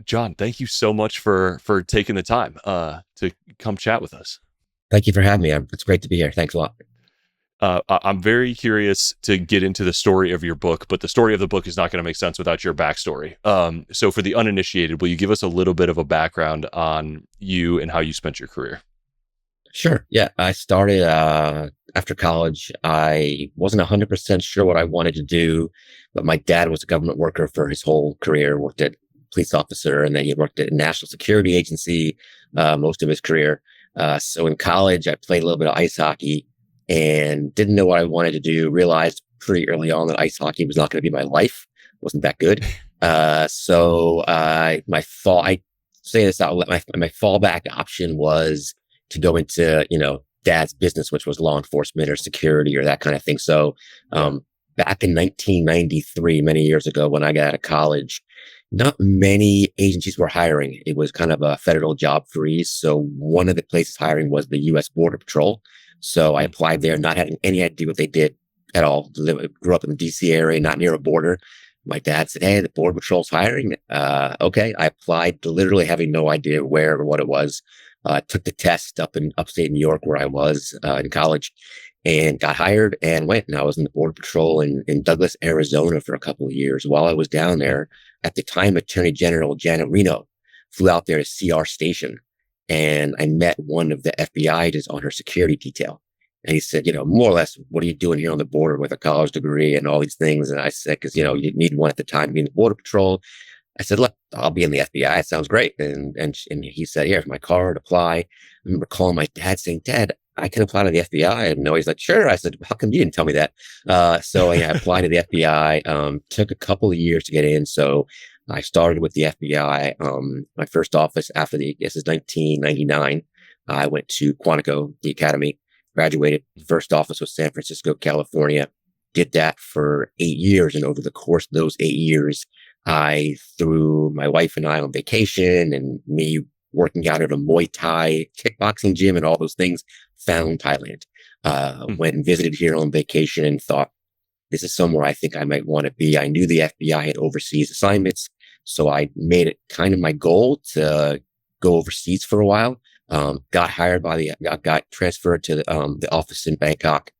John, thank you so much for taking the time to come chat with us. Thank you for having me. It's great to be here. Thanks a lot. I'm very curious to get into the story of your book, but the story of the book is not going to make sense without your backstory. So, for the uninitiated, will you give us a little bit of a background on you and how you spent your career? Sure. Yeah. I started after college. I wasn't 100% sure what I wanted to do, but my dad was a government worker for his whole career, worked at police officer, and then he worked at a national security agency most of his career. So in college, I played a little bit of ice hockey and didn't know what I wanted to do. Realized pretty early on that ice hockey was not going to be my life. Wasn't that good. I say this out. My fallback option was to go into, dad's business, which was law enforcement or security or that kind of thing. So, Yeah. back in 1993, many years ago, when I got out of college, not many agencies were hiring. It was kind of a federal job freeze. So one of the places hiring was the U.S. Border Patrol. So I Mm. applied there, not having any idea what they did at all. Grew up in the D.C. area, not near a border. My dad said, "Hey, the Border Patrol's hiring." Okay. I applied, literally having no idea where or what it was. Took the test up in upstate New York where I was in college and got hired and went. And I was in the Border Patrol in Douglas, Arizona for a couple of years. While I was down there, at the time, Attorney General Janet Reno flew out there to see our station. And I met one of the FBI agents on her security detail. And he said, more or less, what are you doing here on the border with a college degree and all these things? And I said, because, you need one at the time to be in the Border Patrol. I said, "Look, I'll be in the FBI. It sounds great." And he said, "Here's my card, apply." I remember calling my dad saying, "Dad, I can apply to the FBI." And no, he's like, "Sure." I said, "How come you didn't tell me that?" So yeah, I applied to the FBI. Took a couple of years to get in. So I started with the FBI. My first office this is 1999. I went to Quantico, the academy, graduated. First office was San Francisco, California. Did that for 8 years. And over the course of those 8 years, through my wife and I on vacation and me working out at a Muay Thai kickboxing gym and all those things, found Thailand. Mm. Went and visited here on vacation and thought, this is somewhere I think I might want to be. I knew the FBI had overseas assignments, so I made it kind of my goal to go overseas for a while. Got transferred to the office in Bangkok,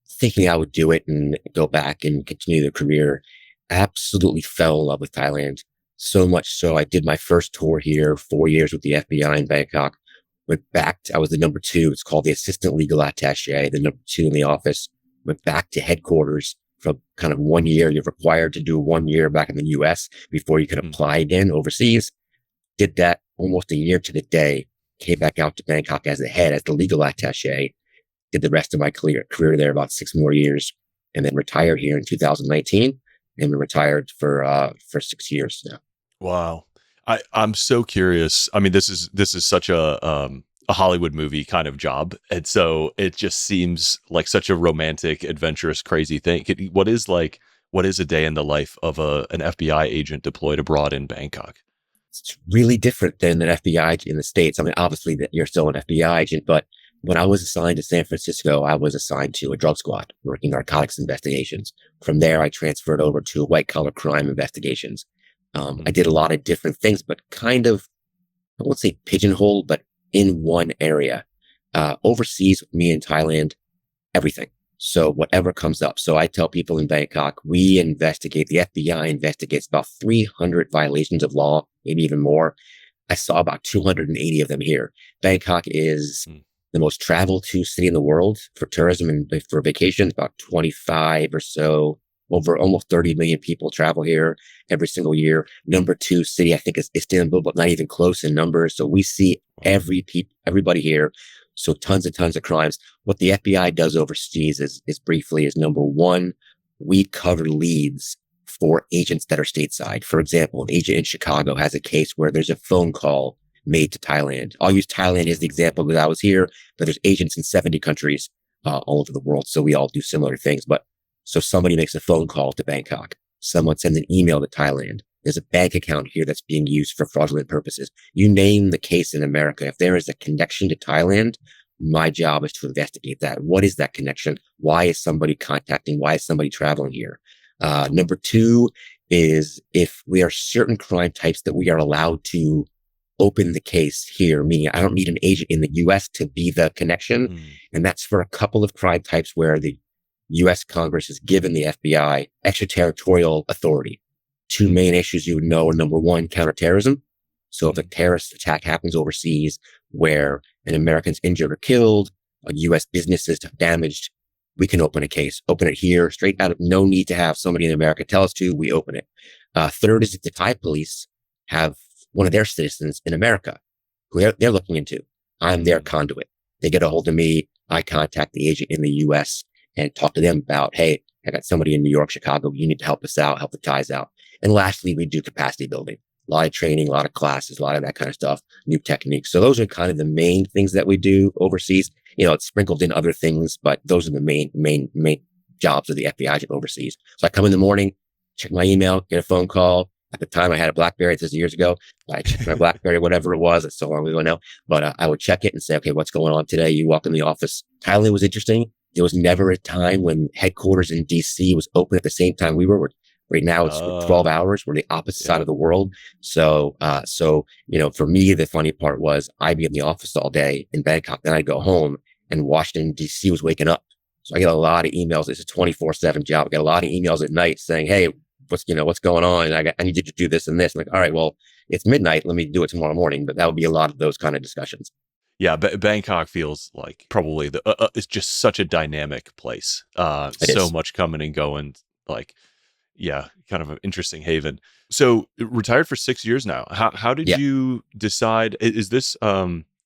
thinking I would do it and go back and continue the career. Absolutely fell in love with Thailand. So much so I did my first tour here, 4 years with the FBI in Bangkok. I was the number two. It's called the assistant legal attaché, the number two in the office. Went back to headquarters for kind of 1 year. You're required to do 1 year back in the US before you can Mm. apply again overseas. Did that almost a year to the day. Came back out to Bangkok as the legal attaché. Did the rest of my career there about 6 more years, and then retired here in 2019. And been retired for 6 years now. Wow. I'm so curious. I mean, this is such a Hollywood movie kind of job, and so it just seems like such a romantic, adventurous, crazy thing. What is a day in the life of an FBI agent deployed abroad in Bangkok? It's really different than an FBI in the States. I mean, obviously that you're still an FBI agent, but when I was assigned to San Francisco, I was assigned to a drug squad working narcotics investigations. From there, I transferred over to white collar crime investigations. I Mm. did a lot of different things, but kind of, I won't say pigeonholed, but in one area. Overseas, with me in Thailand, everything. So whatever comes up. So I tell people in Bangkok, the FBI investigates about 300 violations of law, maybe even more. I saw about 280 of them here. Bangkok is Mm. the most traveled to city in the world for tourism and for vacations. About 25 or so, over almost 30 million people travel here every single year. Number two city, I think, is Istanbul, but not even close in numbers. So we see Wow. everybody here. So tons and tons of crimes. What the FBI does overseas is number one, we cover leads for agents that are stateside. For example, an agent in Chicago has a case where there's a phone call made to Thailand. I'll use Thailand as the example because I was here, but there's agents in 70 countries all over the world. So we all do similar things. But so somebody makes a phone call to Bangkok. Someone sends an email to Thailand. There's a bank account here that's being used for fraudulent purposes. You name the case in America. If there is a connection to Thailand, my job is to investigate that. What is that connection? Why is somebody traveling here? Number two is if we are certain crime types that we are allowed to open the case here, meaning I don't need an agent in the US to be the connection. Mm. And that's for a couple of crime types where the US Congress has given the FBI extraterritorial authority. Two main issues you would know are number one, counterterrorism. So if a terrorist attack happens overseas where an American's injured or killed, a US business is damaged, we can open a case, open it here, straight out of no need to have somebody in America tell us to, we open it. Third is if the Thai police have one of their citizens in America who they're looking into. I'm their conduit. They get a hold of me. I contact the agent in the US and talk to them about, hey, I got somebody in New York, Chicago. You need to help us out, help the Thais out. And lastly, we do capacity building, a lot of training, a lot of classes, a lot of that kind of stuff, new techniques. So those are kind of the main things that we do overseas. It's sprinkled in other things, but those are the main jobs of the FBI agent overseas. So I come in the morning, check my email, get a phone call. At the time I had a BlackBerry, this is years ago. I checked my BlackBerry, whatever it was. It's so long ago now, but I would check it and say, okay, what's going on today? You walk in the office. Thailand was interesting. There was never a time when headquarters in DC was open at the same time we were. Right now it's 12 hours. We're the opposite side of the world. So, for me, the funny part was I'd be in the office all day in Bangkok. Then I'd go home and Washington DC was waking up. So I get a lot of emails. It's a 24/7 job. I get a lot of emails at night saying, hey, what's going on? I need you to do this and this. I'm like, all right, well, it's midnight. Let me do it tomorrow morning. But that would be a lot of those kind of discussions. Yeah, Bangkok feels like probably it's just such a dynamic place. So much coming and going. Like, yeah, kind of an interesting haven. So retired for 6 years now. How did you decide? Is this?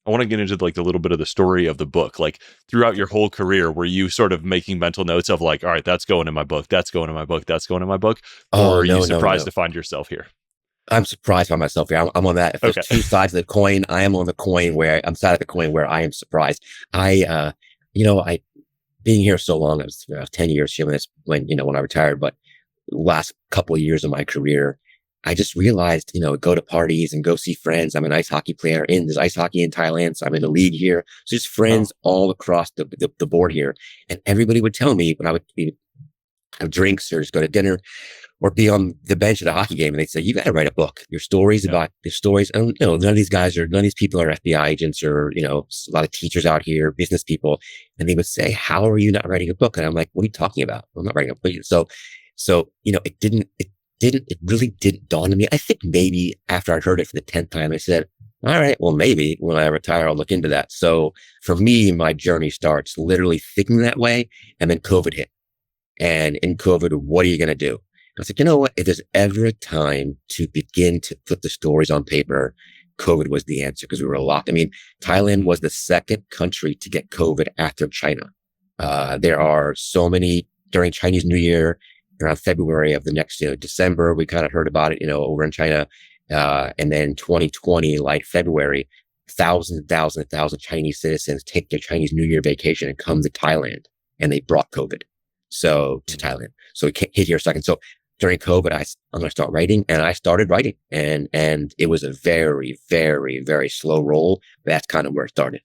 I want to get into like a little bit of the story of the book. Like throughout your whole career, were you sort of making mental notes of like, all right, that's going in my book, that's going in my book, that's going in my book, or are you surprised to find yourself here? I'm surprised by myself here. I'm on that. If there's two sides of the coin, I am on the coin where I'm side of the coin where I am surprised. I being here so long, I was 10 years here when I retired, but last couple of years of my career, I just realized, go to parties and go see friends. I'm an ice hockey player there's ice hockey in Thailand. So I'm in a league here. So just friends all across the board here. And everybody would tell me when I would have drinks or just go to dinner or be on the bench at a hockey game. And they'd say, you got to write a book. Your stories about your stories. And none of these people are FBI agents or, a lot of teachers out here, business people. And they would say, how are you not writing a book? And I'm like, what are you talking about? I'm not writing a book. So, it really didn't dawn on me. I think maybe after I heard it for the 10th time, I said, all right, well, maybe when I retire, I'll look into that. So for me, my journey starts literally thinking that way. And then COVID hit. And in COVID, what are you going to do? I was like, you know what? If there's ever a time to begin to put the stories on paper, COVID was the answer because we were locked. I mean, Thailand was the second country to get COVID after China. There are so many during Chinese New Year, around February of the next, December, we kind of heard about it, over in China. And then 2020, like February, thousands Chinese citizens take their Chinese New Year vacation and come to Thailand, and they brought COVID. So to Thailand. So it hit here a second. So during COVID, I'm going to start writing, and I started writing, and it was a very, very, very slow roll. That's kind of where it started.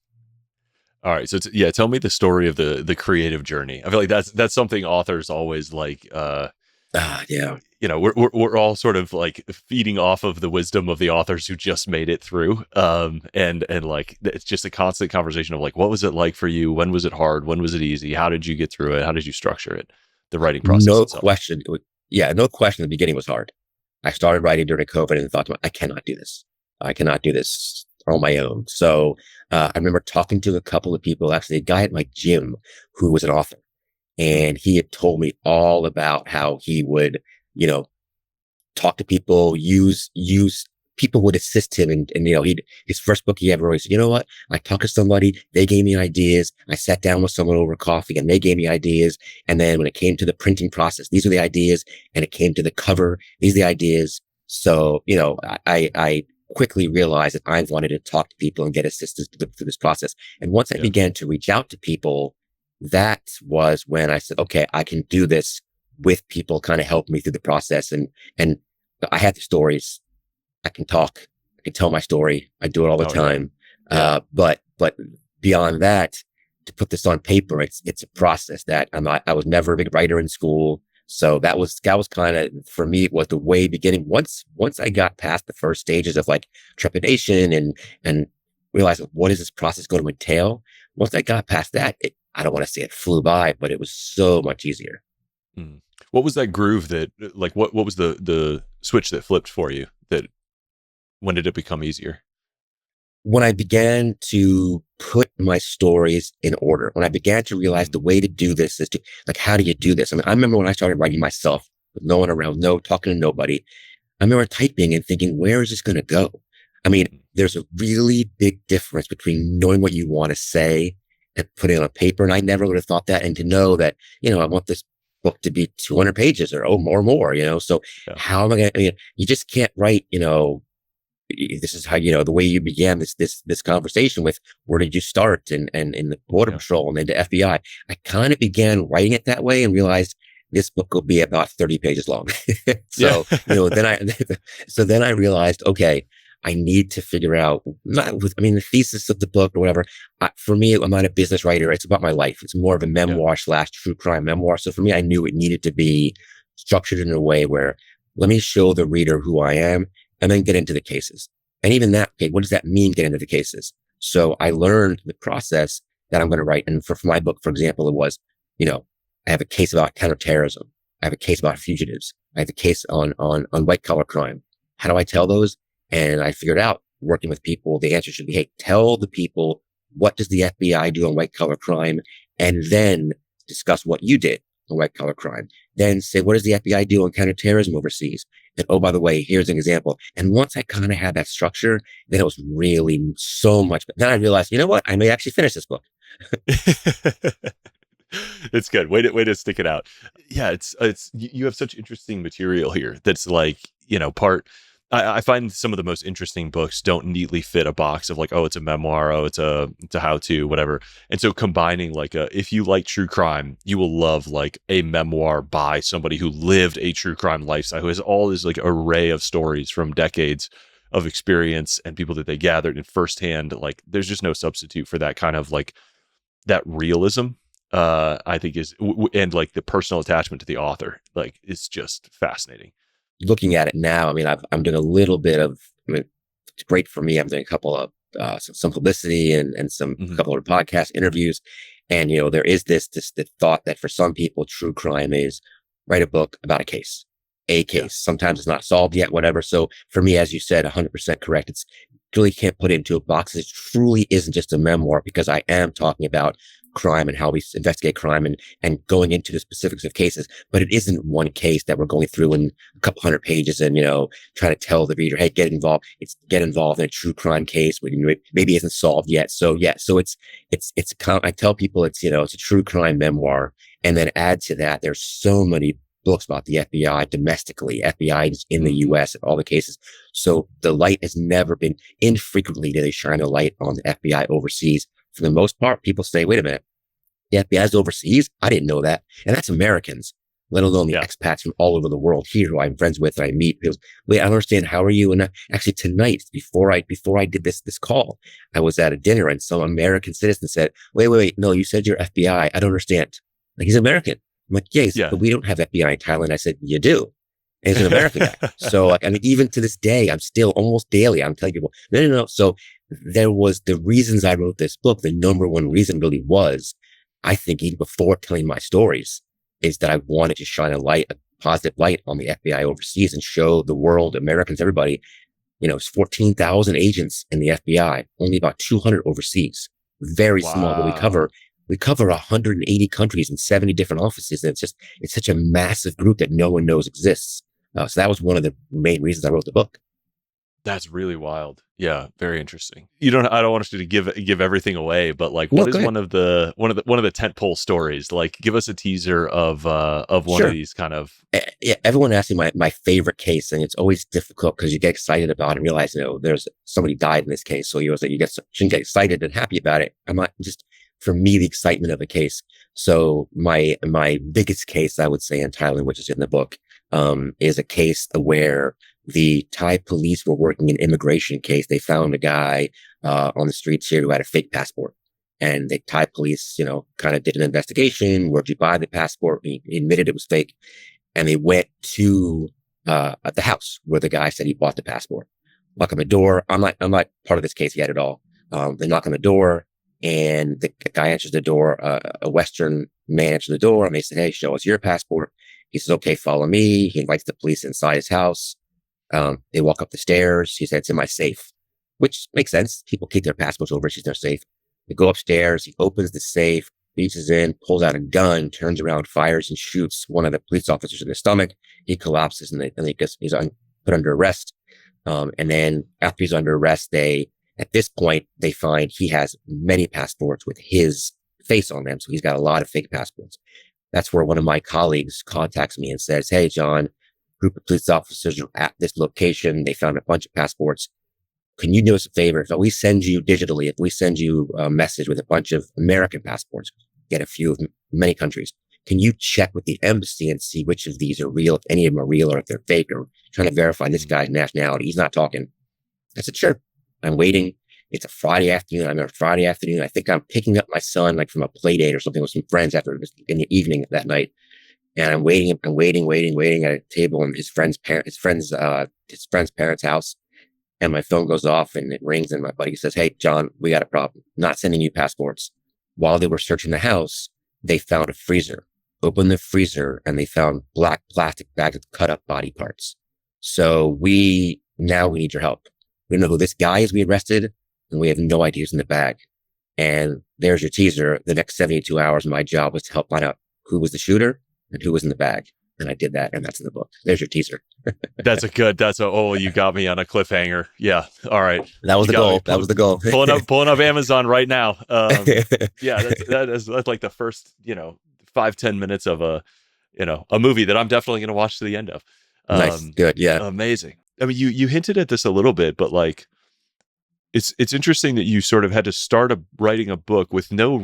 All right. So tell me the story of the creative journey. I feel like that's something authors always like, yeah. We're all sort of like feeding off of the wisdom of the authors who just made it through. And like, it's just a constant conversation of like, what was it like for you? When was it hard? When was it easy? How did you get through it? How did you structure it? The writing process. No itself. question. No question. The beginning was hard. I started writing during COVID and thought, I cannot do this. I cannot do this on my own. So, I remember talking to a couple of people, actually a guy at my gym who was an author, and he had told me all about how he would, talk to people, use people would assist him. And his first book he ever wrote, he said, you know what? I talked to somebody, they gave me ideas. I sat down with someone over coffee and they gave me ideas. And then when it came to the printing process, these are the ideas. And it came to the cover, these are the ideas. So, I quickly realized that I wanted to talk to people and get assistance through this process. And once I began to reach out to people, that was when I said, okay, I can do this with people kind of help me through the process. And I have the stories. I can talk. I can tell my story. I do it all the time. Yeah. But beyond that, to put this on paper, it's a process that I was never a big writer in school. So that was kind of, for me, it was the way beginning. Once I got past the first stages of like trepidation and realized what is this process going to entail. Once I got past that, I don't want to say it flew by, but it was so much easier. Mm. What was that groove that like what was the switch that flipped for you? That when did it become easier? When I began to put my stories in order, when I began to realize Mm. the way to do this is to, like, how do you do this? I mean, I remember when I started writing myself with no one around, no talking to nobody. I remember typing and thinking, where is this going to go? I mean, Mm. there's a really big difference between knowing what you want to say and putting it on paper. And I never would have thought that. And to know that, I want this book to be 200 pages or more, So Yeah. how am I going to, you just can't write, this is how, the way you began this conversation with, where did you start? And in the border Yeah. patrol and then the FBI, I kind of began writing it that way and realized this book will be about 30 pages long. Yeah. So, so then I realized, okay, I need to figure out, not with, I mean, the thesis of the book or whatever. For me, I'm not a business writer. It's about my life. It's more of a Yeah. memoir / true crime memoir. So for me, I knew it needed to be structured in a way where, let me show the reader who I am and then get into the cases. And even that, okay, what does that mean, get into the cases? So I learned the process that I'm going to write. And for my book, for example, it was, I have a case about counterterrorism. I have a case about fugitives. I have a case on white collar crime. How do I tell those? And I figured out, working with people, the answer should be, hey, tell the people, what does the FBI do on white collar crime? And then discuss what you did on white collar crime. Then say, what does the FBI do on counterterrorism overseas? And oh, by the way, here's an example. And once I kind of had that structure, then it was really so much. But then I realized, you know what? I may actually finish this book. It's good. Way to stick it out. Yeah, it's you have such interesting material here. That's like, part. I find some of the most interesting books don't neatly fit a box of like, oh, it's a memoir, oh, it's a how to, whatever. And so combining like if you like true crime, you will love like a memoir by somebody who lived a true crime lifestyle, who has all this like array of stories from decades of experience and people that they gathered in firsthand. Like, there's just no substitute for that kind of like that realism. I think and like the personal attachment to the author, like, it's just fascinating. Looking at it now, I mean, I'm doing a little bit of, I mean, it's great for me. I'm doing a couple of, some publicity and some Hmm. couple of podcast interviews. And, there is the thought that for some people, true crime is write a book about a Yeah. case. Sometimes it's not solved yet, whatever. So for me, as you said, 100% correct. It's really can't put it into a box. It truly isn't just a memoir, because I am talking about crime and how we investigate crime and going into the specifics of cases, but it isn't one case that we're going through in a couple hundred pages and, trying to tell the reader, hey, get involved. It's get involved in a true crime case where maybe isn't solved yet. So yeah, so I tell people it's a true crime memoir. And then add to that, there's so many books about the FBI domestically, FBI in the Hmm. US, all the cases. So the light has never been, infrequently do they shine a light on the FBI overseas. For the most part, people say, wait a minute, the FBI is overseas? I didn't know that. And that's Americans, let alone the Yeah. expats from all over the world here who I'm friends with and I meet. Because, wait, I don't understand. How are you? And actually tonight, before I did this call, I was at a dinner and some American citizen said, wait, no, you said you're FBI. I don't understand. Like, he's American. I'm like, yeah, Yeah. but we don't have FBI in Thailand. I said, you do. And he's an American guy. So, like, I mean, even to this day, I'm still almost daily, I'm telling people, no. So there was the reasons I wrote this book. The number one reason really was, I think, even before telling my stories, is that I wanted to shine a positive light on the FBI overseas and show the world, Americans, everybody, it's 14,000 agents in the FBI, only about 200 overseas. Very small, but Wow. we cover 180 countries and 70 different offices. And it's such a massive group that no one knows exists. So that was one of the main reasons I wrote the book. That's really wild. Yeah, very interesting. I don't want you to give everything away, but like, No, what go is ahead. one of the tentpole stories? Like, give us a teaser of one of Sure. these kind of. Yeah, everyone asks me my favorite case, and it's always difficult because you get excited about it and realize, there's somebody died in this case. So shouldn't get excited and happy about it. I'm not just, for me, the excitement of a case. So my biggest case, I would say, in Thailand, which is in the book, is a case where the Thai police were working an immigration case. They found a guy, on the streets here who had a fake passport. And the Thai police, kind of did an investigation. Where'd you buy the passport? He admitted it was fake. and they went to the house where the guy said he bought the passport. Knock on the door. I'm not part of this case yet at all. They knock on the door, and the guy answers the door. A Western man answers the door, and they said, "Hey, show us your passport." He says, "Okay, follow me." He invites the police inside his house. They walk up the stairs. He said, "It's in my safe," which makes sense. People keep their passports overseas in their safe. They go upstairs. He opens the safe, reaches in, pulls out a gun, turns around, fires, and shoots one of the police officers in the stomach. He collapses, and he's put under arrest. And then after he's under arrest, at this point, they find he has many passports with his face on them. So he's got a lot of fake passports. That's where one of my colleagues contacts me and says, "Hey, John, a group of police officers are at this location. They found a bunch of passports. Can you do us a favor? If we send you a message with a bunch of American passports, get a few of many countries, can you check with the embassy and see which of these are real, if any of them are real, or if they're fake, or trying to verify this guy's nationality?" He's not talking. I said, "Sure." I'm waiting. It's a Friday afternoon. I'm on a Friday afternoon. I think I'm picking up my son like from a play date or something with some friends in the evening that night. And I'm waiting at a table in his friend's parents' house. And my phone goes off and it rings, and my buddy says, "Hey, John, we got a problem. Not sending you passports." While they were searching the house, they found a freezer. Opened the freezer, and they found black plastic bags of cut up body parts. So we need your help. We don't know who this guy is we arrested, and we have no idea who's in the bag. And there's your teaser. The next 72 hours, my job was to help find out who was the shooter and who was in the bag. And I did that, and that's in the book. There's your teaser. You got me on a cliffhanger. Yeah. All right. That was the goal. That was the goal. Pulling up Amazon right now. Yeah, that's like the first, 5-10 minutes of a movie that I'm definitely going to watch to the end of. Nice. Good. Yeah. Amazing. I mean, you hinted at this a little bit, but like, it's interesting that you sort of had to start writing a book with no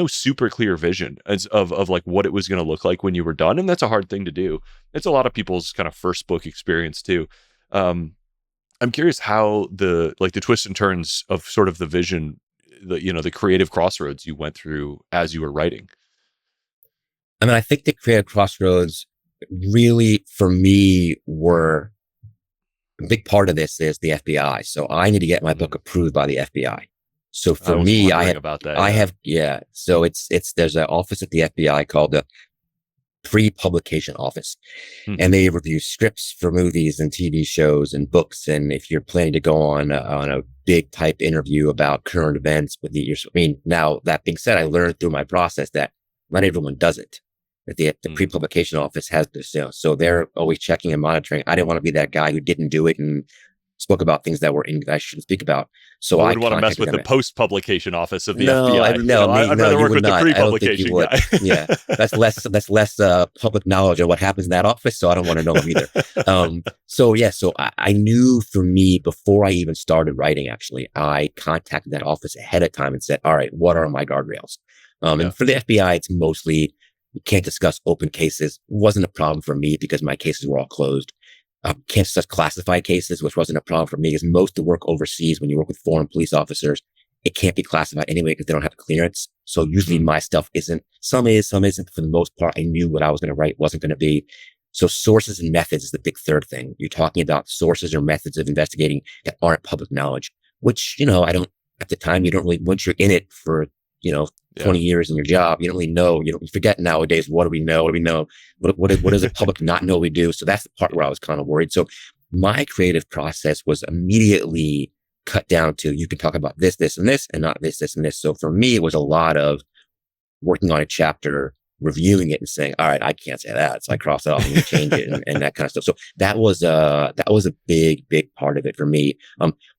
super clear vision of like what it was going to look like when you were done. And that's a hard thing to do. It's a lot of people's kind of first book experience too. I'm curious how the twists and turns of sort of the vision, the creative crossroads you went through as you were writing. I mean, I think the creative crossroads really for me were a big part of this is the FBI. So I need to get my book approved by the FBI. So for me, So there's an office at the FBI called the Pre-Publication Office, and they review scripts for movies and TV shows and books. And if you're planning to go on a big type interview about current events now that being said, I learned through my process that not everyone does it. That the pre-publication office has this, so they're always checking and monitoring. I didn't want to be that guy who didn't do it and spoke about things that I shouldn't speak about. So I would want to mess with the post-publication office of the FBI. I'd rather work with the pre-publication guy. Yeah, that's less public knowledge of what happens in that office. So I don't want to know them either. So I knew for me before I even started writing. Actually, I contacted that office ahead of time and said, "All right, what are my guardrails?" And for the FBI, it's mostly, you can't discuss open cases. Wasn't a problem for me because my cases were all closed. Can't discuss classified cases, which wasn't a problem for me because most of the work overseas, when you work with foreign police officers, it can't be classified anyway because they don't have clearance. So usually my stuff isn't. Some is, some isn't. For the most part, I knew what I was going to write wasn't going to be. So sources and methods is the big third thing. You're talking about sources or methods of investigating that aren't public knowledge, which, I don't, at the time, you don't really, once you're in it for, 20 years in your job, you don't really know. You forget nowadays. What do we know? What does the public not know we do? So that's the part where I was kind of worried. So my creative process was immediately cut down to, you can talk about this, this, and this, and not this, this, and this. So for me, it was a lot of working on a chapter, reviewing it and saying, all right, I can't say that. So I cross it off and change it and that kind of stuff. So that was a big, big part of it for me.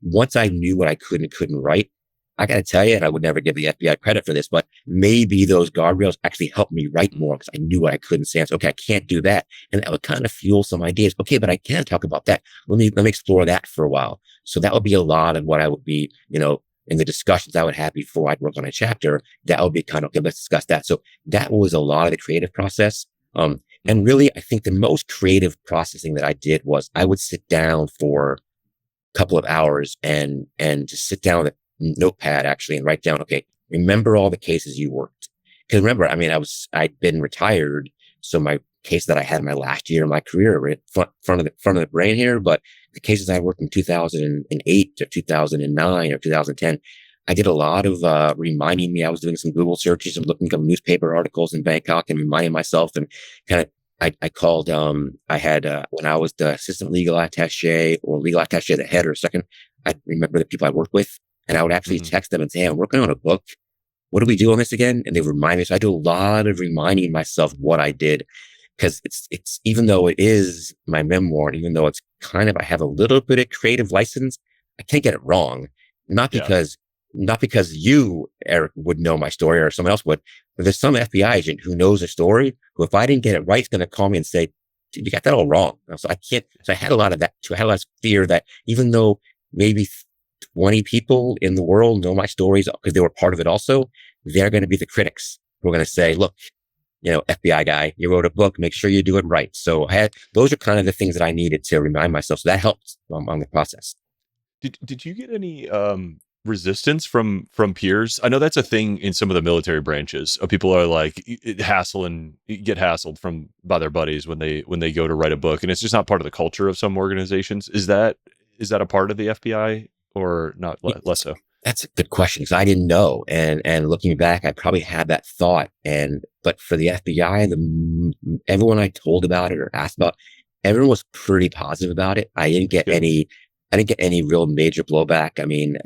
Once I knew what I could and couldn't write, I got to tell you, and I would never give the FBI credit for this, but maybe those guardrails actually helped me write more because I knew what I couldn't say. So, okay, I can't do that. And that would kind of fuel some ideas. Okay, but I can talk about that. Let me explore that for a while. So that would be a lot of what I would be, in the discussions I would have before I'd work on a chapter. That would be kind of, okay, let's discuss that. So that was a lot of the creative process. And really, I think the most creative processing that I did was I would sit down for a couple of hours and just sit down with a notepad actually and write down, okay, remember all the cases you worked. Because remember, I'd been retired. So my case that I had in my last year of my career, right front of the brain here. But the cases I worked in 2008 to 2009 or 2010, I did a lot of reminding me. I was doing some Google searches and looking up newspaper articles in Bangkok and reminding myself and kind of. I called. I had when I was the assistant legal attaché or legal attaché, the head or second. I remember the people I worked with, and I would actually text them and say, "Hey, I'm working on a book. What do we do on this again?" And they would remind me. So I do a lot of reminding myself what I did, because it's even though it is my memoir, even though it's kind of I have a little bit of creative license, I can't get it wrong. Not Yeah. because not because you, Eric, would know my story or someone else would, but there's some FBI agent who knows a story who, if I didn't get it right, is going to call me and say, "Dude, you got that all wrong." So I can't. So I had a lot of that too. I had a lot of fear that even though maybe 20 people in the world know my stories because they were part of it also, they're going to be the critics who are going to say, "Look, FBI guy, you wrote a book, make sure you do it right." So those are kind of the things that I needed to remind myself. So that helped on the process. Did you get any resistance from peers? I know that's a thing in some of the military branches. People are like get hassled by their buddies when they go to write a book, and it's just not part of the culture of some organizations. Is that a part of the FBI or not? Less so. That's a good question because I didn't know. And looking back, I probably had that thought. But for the FBI, everyone I told about it or asked about, everyone was pretty positive about it. I didn't get Good. any real major blowback. I mean,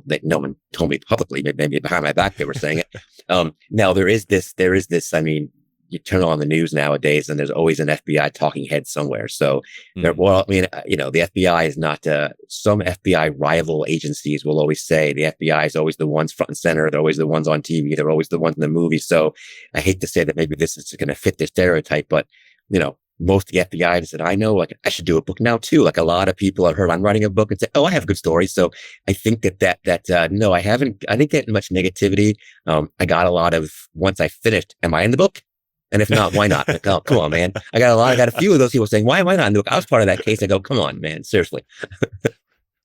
that no one told me publicly, maybe behind my back, they were saying it. Now there is this, I mean, you turn on the news nowadays and there's always an FBI talking head somewhere. So, well, I mean, the FBI is not, some FBI rival agencies will always say the FBI is always the ones front and center. They're always the ones on TV. They're always the ones in the movies. So I hate to say that maybe this is going to fit the stereotype, but, most of the FBI that I know, like, I should do a book now too. Like a lot of people have heard I'm writing a book and say, "Oh, I have good stories." So I think no, I didn't get much negativity. I got a lot of, once I finished, am I in the book? And if not, why not? Like, oh, come on, man. I got a few of those people saying, "Why am I not in the book?" I was part of that case. I go, "Come on, man. Seriously."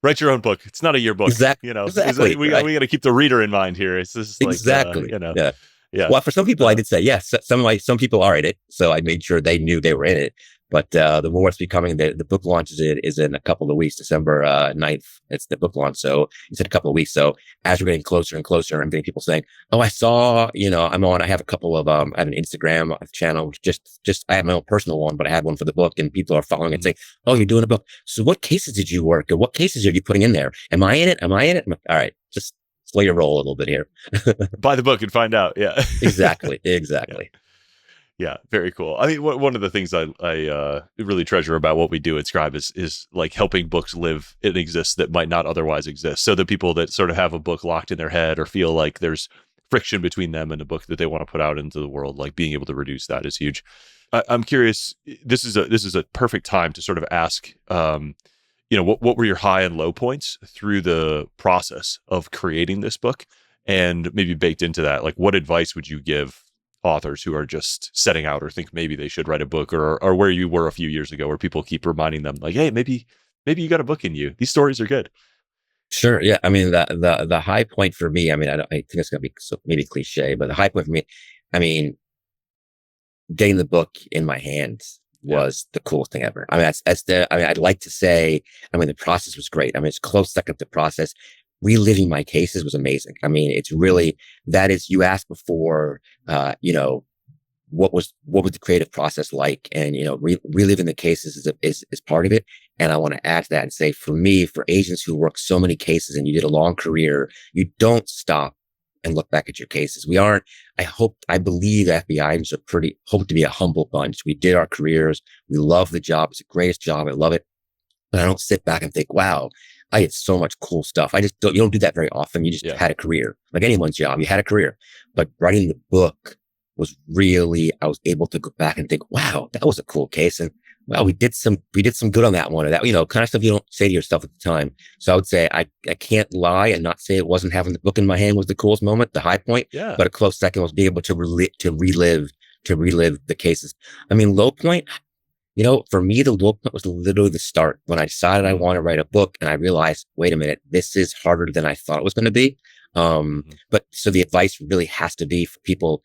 Write your own book. It's not a yearbook. Exactly. We got to keep the reader in mind here. It's just like, Exactly. Yeah. Yeah. Well, for some people, I did say yes. Some people are in it, so I made sure they knew they were in it. But the more it's becoming, the book launch is in a couple of weeks, December 9th. It's the book launch, so it's in a couple of weeks. So as we're getting closer and closer, I'm getting people saying, "Oh, I saw, I have a couple of, I have an Instagram channel, just I have my own personal one, but I have one for the book, and people are following it saying, 'Oh, you're doing a book. So what cases did you work, or what cases are you putting in there? Am I in it? Am I in it?'" I'm like, all right, just slow your roll a little bit here. Buy the book and find out. Yeah. Exactly. Yeah, very cool. I mean, one of the things I really treasure about what we do at Scribe is like helping books live and exist that might not otherwise exist. So the people that sort of have a book locked in their head or feel like there's friction between them and a book that they want to put out into the world, like being able to reduce that is huge. I'm curious. This is a perfect time to sort of ask. What were your high and low points through the process of creating this book, and maybe baked into that, like what advice would you give authors who are just setting out or think maybe they should write a book, or where you were a few years ago where people keep reminding them like, "Hey, maybe you got a book in you. These stories are good." Sure. Yeah. I mean, the high point for me, I mean, I think it's going to be maybe cliche, but the high point for me, I mean, getting the book in my hands was the coolest thing ever. I mean, I'd like to say, I mean, the process was great. I mean, it's close second to process. Reliving my cases was amazing. I mean, it's really, that is, you asked before, what was the creative process like? And, reliving the cases is part of it. And I want to add to that and say, for me, for agents who work so many cases and you did a long career, you don't stop and look back at your cases. I believe FBI's hope to be a humble bunch. We did our careers. We love the job. It's the greatest job. I love it. But I don't sit back and think, wow, I had so much cool stuff. You don't do that very often. You just had a career, like anyone's job. You had a career, but writing the book was really, I was able to go back and think, wow, that was a cool case. And wow, we did some good on that one, or that, kind of stuff you don't say to yourself at the time. So I would say I can't lie and not say it wasn't having the book in my hand was the coolest moment, the high point. Yeah. But a close second was being able to relive the cases. I mean, low point, for me, the low point was literally the start when I decided I want to write a book and I realized, wait a minute, this is harder than I thought it was going to be. But so the advice really has to be for people,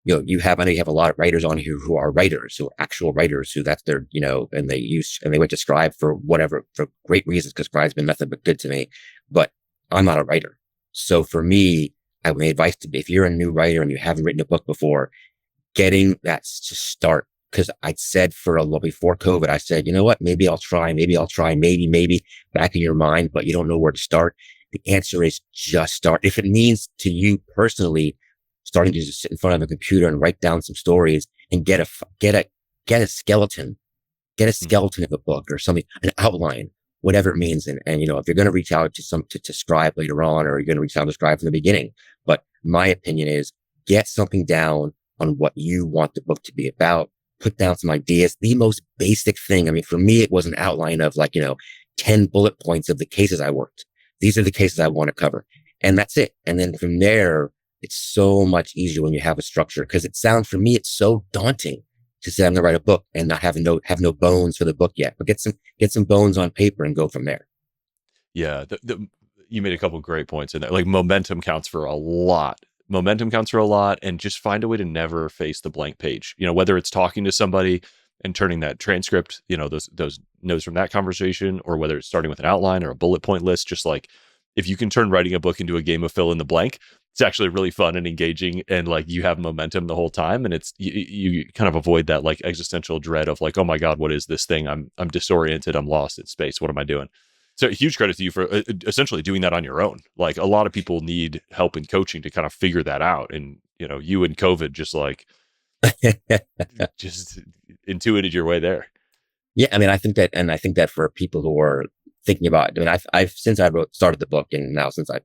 I know you have a lot of writers on here who are writers, who are actual writers, who that's their, and they went to Scribe for great reasons, because Scribe's been nothing but good to me. But I'm not a writer. So for me, I would advise to be, if you're a new writer and you haven't written a book before, getting that to start. Because I said before COVID, I said, you know what, maybe I'll try, maybe back in your mind, but you don't know where to start. The answer is just start. If it means to you personally, starting to just sit in front of a computer and write down some stories and get a skeleton of a book or something, an outline, whatever it means. And if you're going to reach out to Scribe later on, or you're going to reach out to Scribe from the beginning, but my opinion is get something down on what you want the book to be about. Put down some ideas. The most basic thing. I mean, for me, it was an outline of 10 bullet points of the cases I worked. These are the cases I want to cover. And that's it. And then from there, it's so much easier when you have a structure, because for me, it's so daunting to say I'm going to write a book and not have no bones for the book yet, but get some bones on paper and go from there. Yeah. You made a couple great points in there. Like momentum counts for a lot. And just find a way to never face the blank page, whether it's talking to somebody and turning that transcript, those notes from that conversation, or whether it's starting with an outline or a bullet point list. Just like, if you can turn writing a book into a game of fill in the blank, it's actually really fun and engaging, and like you have momentum the whole time, and it's you kind of avoid that like existential dread of like, oh my God, what is this thing? I'm disoriented, I'm lost in space, what am I doing? So huge credit to you for essentially doing that on your own. Like, a lot of people need help and coaching to kind of figure that out. And, you and COVID just just intuited your way there. Yeah. I mean, I think that for people who are thinking about, I mean, I've since I started the book, and now since I've,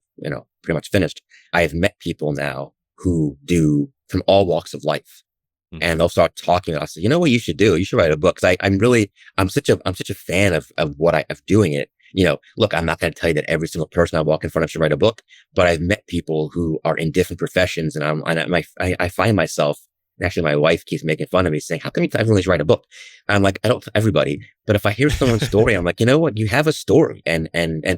pretty much finished, I have met people now who do from all walks of life. And they'll start talking. I'll say, you know what you should do? You should write a book. Cause I'm such a fan of doing it. Look, I'm not going to tell you that every single person I walk in front of should write a book, but I've met people who are in different professions, and I find myself, actually my wife keeps making fun of me, saying, how come everyone should write a book? I'm like, I don't tell everybody, but if I hear someone's story, I'm like, you know what? You have a story, and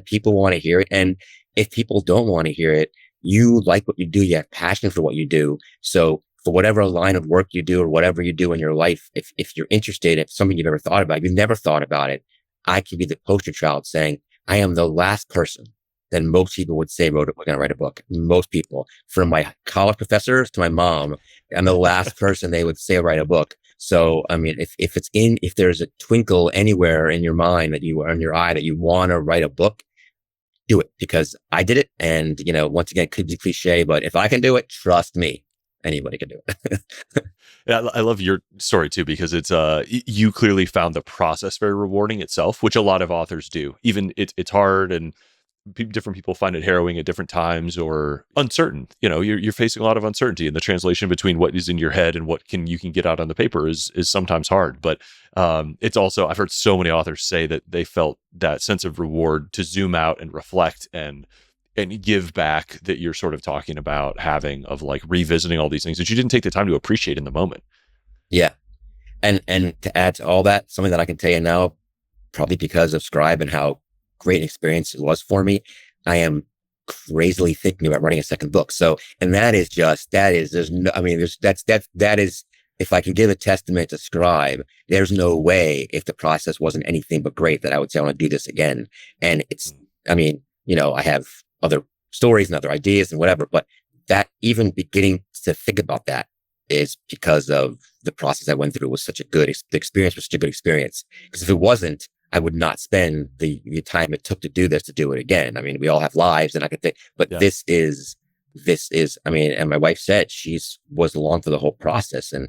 people want to hear it. And if people don't want to hear it, you like what you do, you have passion for what you do. So for whatever line of work you do or whatever you do in your life, if you're interested, if something you've ever thought about, if you've never thought about it, I can be the poster child saying, I am the last person that most people would say we're going to write a book. Most people, from my college professors to my mom, I'm the last person they would say write a book. So, I mean, if there's a twinkle anywhere in your mind in your eye that you want to write a book, do it, because I did it. And, once again, it could be cliche, but if I can do it, trust me, anybody can do it. Yeah, I love your story too, because it's you clearly found the process very rewarding itself, which a lot of authors do. Even it's hard, and different people find it harrowing at different times, or uncertain. You're facing a lot of uncertainty, and the translation between what is in your head and what you can get out on the paper is sometimes hard. But it's also, I've heard so many authors say that they felt that sense of reward to zoom out and reflect and give back, that you're sort of talking about having, of like revisiting all these things that you didn't take the time to appreciate in the moment. Yeah. And to add to all that, something that I can tell you now, probably because of Scribe and how great an experience it was for me, I am crazily thinking about writing a second book. So, and that is, if I can give a testament to Scribe, there's no way, if the process wasn't anything but great, that I would say I want to do this again. And I have other stories and other ideas and whatever, but that, even beginning to think about that, is because of the process I went through. Was such a good experience. Was such a good experience. Because if it wasn't, I would not spend the time it took to do this, to do it again. I mean, we all have lives, and I could think, but yeah. This is, I mean, and my wife said was along for the whole process. And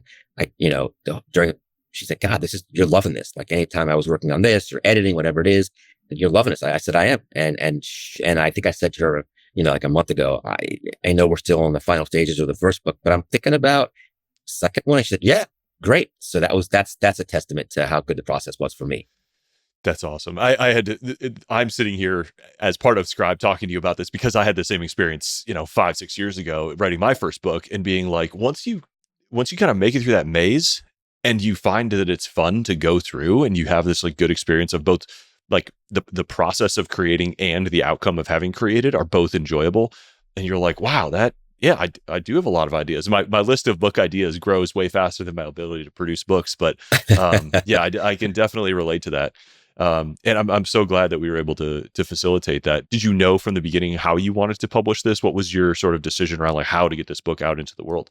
she said, God, you're loving this. Like, anytime I was working on this or editing, whatever it is, you're loving this. I said, I am. And I think I said to her, like a month ago, I know we're still in the final stages of the first book, but I'm thinking about second one. I said, yeah, great. So that's a testament to how good the process was for me. That's awesome. I'm sitting here as part of Scribe talking to you about this, because I had the same experience, 5-6 years ago, writing my first book, and being like, once you kind of make it through that maze and you find that it's fun to go through, and you have this like good experience of both, like the process of creating and the outcome of having created are both enjoyable. And you're like, wow, that Yeah, I do have a lot of ideas. My list of book ideas grows way faster than my ability to produce books. But yeah, I can definitely relate to that. And I'm so glad that we were able to facilitate that. Did you know from the beginning how you wanted to publish this? What was your sort of decision around like how to get this book out into the world?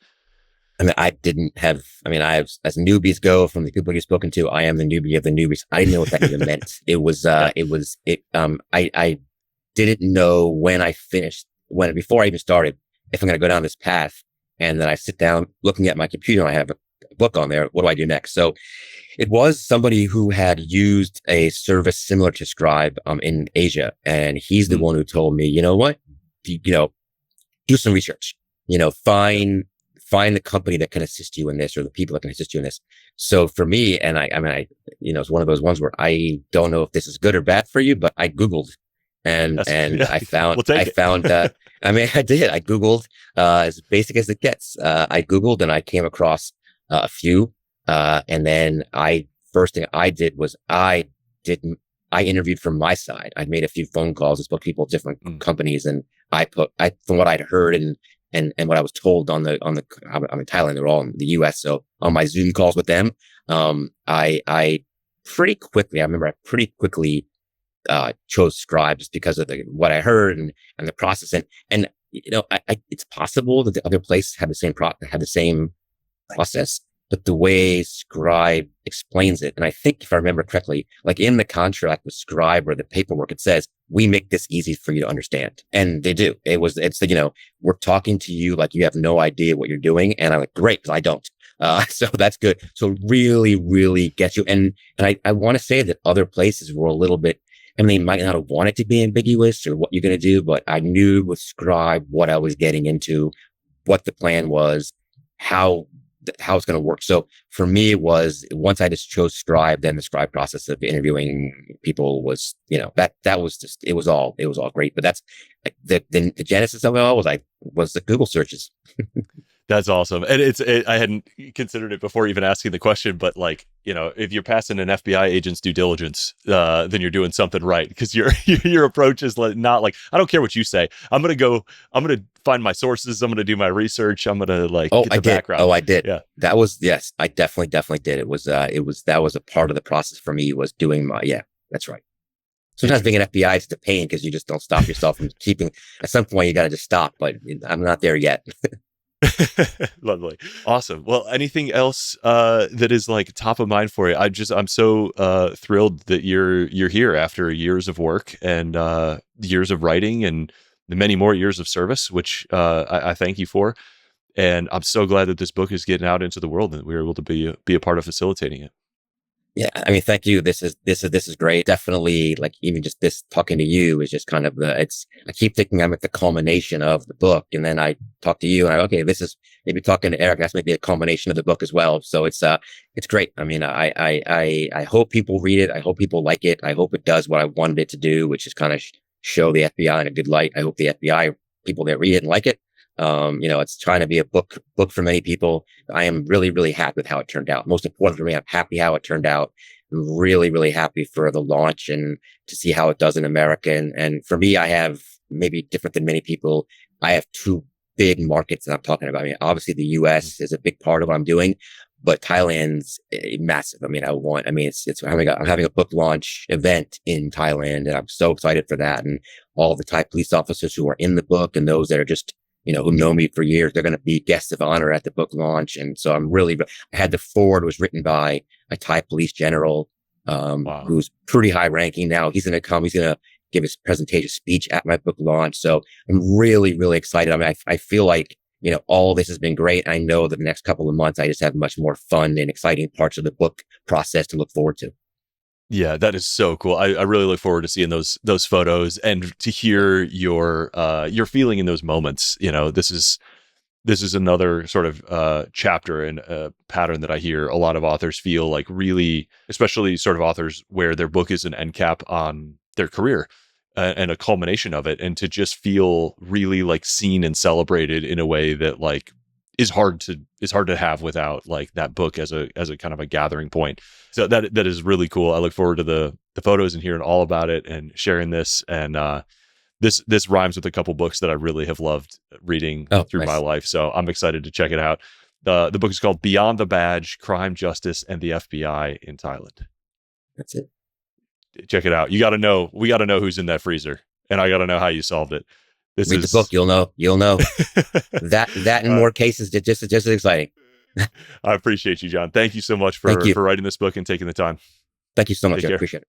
I mean, I didn't have, I mean, as newbies go, from the people you've spoken to, I am the newbie of the newbies. I didn't know what that even meant. Yeah. I didn't know when I finished, before I even started, if I'm going to go down this path. And then I sit down looking at my computer and I have a book on there. What do I do next? So it was somebody who had used a service similar to Scribe, in Asia. And he's the Mm, one who told me, you know what, do some research, find the company that can assist you in this or the people that can assist you in this. So for me, and it's one of those ones where I don't know if this is good or bad for you, but I Googled and yeah, we'll take it. I did. I Googled, as basic as it gets. I Googled and I came across a few. And then first thing I did was I interviewed from my side. I made a few phone calls and spoke to people at different Mm, companies, and from what I'd heard and what I was told I'm in Thailand, they're all in the US. So on my Zoom calls with them, I pretty quickly, chose Scribe just because of what I heard and the process. And, it's possible that the other place had the same process, but the way Scribe explains it, and I think if I remember correctly, like in the contract with Scribe or the paperwork, it says, we make this easy for you to understand. And they do. We're talking to you like you have no idea what you're doing. And I'm like, great, because I don't. So that's good. So it really, really gets you. And I want to say that other places were a little bit, and they might not have wanted to be ambiguous or what you're going to do, but I knew with Scribe what I was getting into, what the plan was, how it's going to work. So for me, it was once I just chose Scribe, then the Scribe process of interviewing people was, that was just, it was all great. But that's like the genesis of it all was the Google searches. That's awesome. And I hadn't considered it before even asking the question, but like, if you're passing an FBI agent's due diligence, then you're doing something right. Because your approach is not like, I don't care what you say. I'm going to find my sources. I'm going to do my research. I'm going to like Oh, get I the did. background. Oh, I did. Yeah. That was, yes, I definitely did. That was a part of the process for me, was doing yeah, that's right. Sometimes being an FBI is a pain because you just don't stop yourself from keeping, at some point you got to just stop, but I'm not there yet. Lovely. Awesome. Well, anything else that is like top of mind for you? I'm so thrilled that you're here after years of work and years of writing and the many more years of service, which I thank you for. And I'm so glad that this book is getting out into the world and that we were able to be a part of facilitating it. Yeah, I mean, thank you. This is great. Definitely, like even just this talking to you is just kind of I keep thinking I'm at the culmination of the book, and then I talk to you, and okay, this is maybe talking to Eric. That's maybe a culmination of the book as well. So it's great. I mean, I hope people read it. I hope people like it. I hope it does what I wanted it to do, which is kind of show the FBI in a good light. I hope the FBI people that read it and like it. It's trying to be a book for many people. I am really, really happy with how it turned out. Most important for me, I'm happy how it turned out. I'm really, really happy for the launch and to see how it does in America. And for me, I have, maybe different than many people, I have two big markets that I'm talking about. I mean, obviously the US is a big part of what I'm doing, but Thailand's massive. I mean, I'm having a book launch event in Thailand, and I'm so excited for that. And all the Thai police officers who are in the book and those that are just, who know me for years, they're going to be guests of honor at the book launch. And so I had the forward was written by a Thai police general, Wow. who's pretty high ranking now. He's going to give his presentation speech at my book launch. So I'm really, really excited. I mean, I feel like, all this has been great. I know that the next couple of months, I just have much more fun and exciting parts of the book process to look forward to. Yeah, that is so cool. I really look forward to seeing those photos and to hear your feeling in those moments. This is another sort of chapter and a pattern that I hear a lot of authors feel like, really, especially sort of authors where their book is an end cap on their career and a culmination of it, and to just feel really like seen and celebrated in a way that like is hard to have without like that book as a kind of a gathering point. So that is really cool. I look forward to the photos and hearing all about it and sharing this. And this rhymes with a couple books that I really have loved reading Oh, through my nice. life. So I'm excited to check it out. The book is called Beyond the Badge: Crime, Justice, and the FBI in Thailand. That's it. Check it out. You got to know. We got to know who's in that freezer, and I got to know how you solved it. This Read the book. is. You'll know. You'll know that in uh, more cases, just as exciting. I appreciate you, John. Thank you so much Thank you. for writing this book and taking the time. Thank you so much. Take I care. appreciate it.